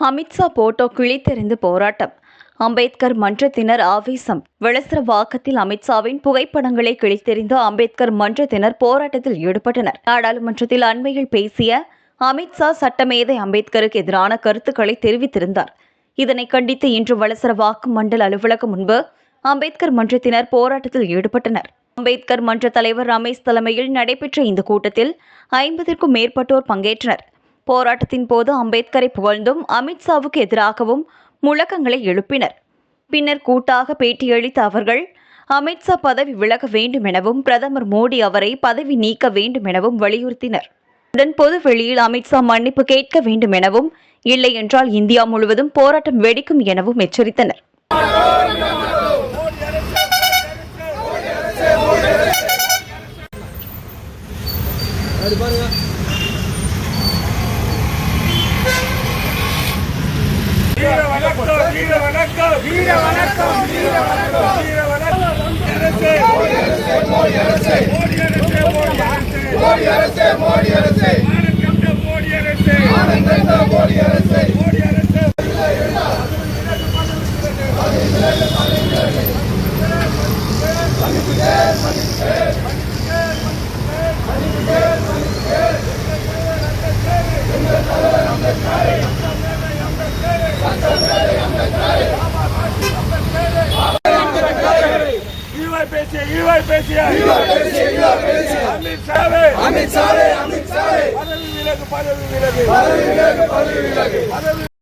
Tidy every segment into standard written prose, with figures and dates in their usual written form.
Amit Shah photo கிழித்தெறிந்து போராட்டம். அம்பேத்கர் மன்றத்தினர் ஆவேசம். வளசரவாக்கத்தில் அமித்ஷாவின் புகைப்படங்களை கிழித்தெறிந்து அம்பேத்கர் மன்றத்தினர் போராட்டத்தில் ஈடுபட்டனர். நாடாளுமன்றத்தில் அண்மையில் பேசிய அமித்ஷா சட்டமேதை அம்பேத்கருக்கு எதிரான கருத்துக்களை தெரிவித்திருந்தார். இதனை கண்டித்து இன்று வளசரவாக்கம் மண்டல அலுவலகம் முன்பு அம்பேத்கர் மன்றத்தினர் போராட்டத்தில் ஈடுபட்டனர். அம்பேத்கர் மன்ற தலைவர் ரமேஷ் தலைமையில் நடைபெற்ற இந்த கூட்டத்தில் 50க்கும் மேற்பட்டோர் பங்கேற்றனர். போராட்டத்தின் போது அம்பேத்கரை புகழ்ந்தும் அமித்ஷாவுக்கு எதிராகவும் முழக்கங்களை எழுப்பினர். பின்னர் கூட்டாக பேட்டியளித்த அவர்கள் அமித்ஷா பதவி விலக வேண்டும் எனவும் பிரதமர் மோடி அவரை பதவி நீக்க வேண்டும் எனவும் வலியுறுத்தினர். உடன் பொது வெளியில் அமித்ஷா மன்னிப்பு கேட்க வேண்டும் எனவும், இல்லை என்றால் இந்தியா முழுவதும் போராட்டம் வெடிக்கும் எனவும் எச்சரித்தனர்.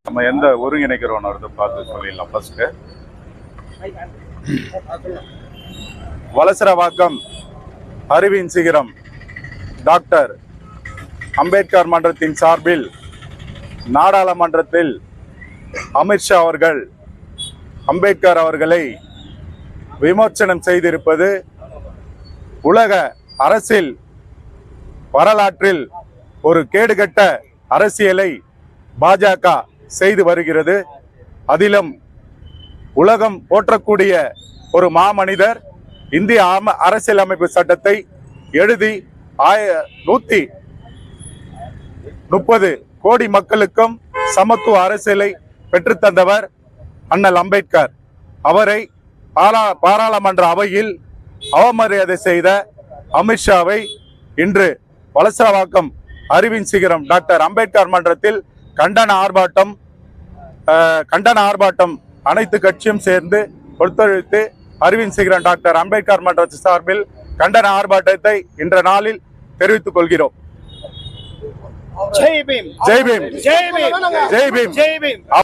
நம்ம எந்த ஒருங்கிணைக்கிறோம் பார்த்து சொல்லிடலாம். ஃபர்ஸ்ட் வளசரவாக்கம் அறிவின் சிகரம் டாக்டர் அம்பேத்கர் மன்றத்தின் சார்பில் நாடாளுமன்றத்தில் அமித்ஷா அவர்கள் அம்பேத்கர் அவர்களை விமர்சனம் செய்திருப்பது உலக அரசியல் வரலாற்றில் ஒரு கேடுகட்ட அரசியலை பாஜக செய்து வருகிறது. அதிலும் உலகம் போற்றக்கூடிய ஒரு மாமனிதர் இந்திய அரசியலமைப்பு சட்டத்தை எழுதி 130 கோடி மக்களுக்கும் சமத்துவ அரசியலை பெற்றுத்தந்தவர் அண்ணல் அம்பேத்கர். அவரை பாராளுமன்ற அவையில் அவமரியாதை செய்த அமித்ஷாவை இன்று வளசரவாக்கம் அறிவின் சிகரம் டாக்டர் அம்பேத்கர் மன்றத்தில் கண்டன ஆர்ப்பாட்டம் அனைத்து கட்சியும் சேர்ந்து ஒத்துழைத்து அறிவின் சிகரம் டாக்டர் அம்பேத்கர் மன்றத்தின் சார்பில் கண்டன ஆர்ப்பாட்டத்தை இன்ற நாளில் தெரிவித்துக் கொள்கிறோம். ஜெய் பீம், ஜெய் பீம், ஜெய் பீம், ஜெய் பீம்.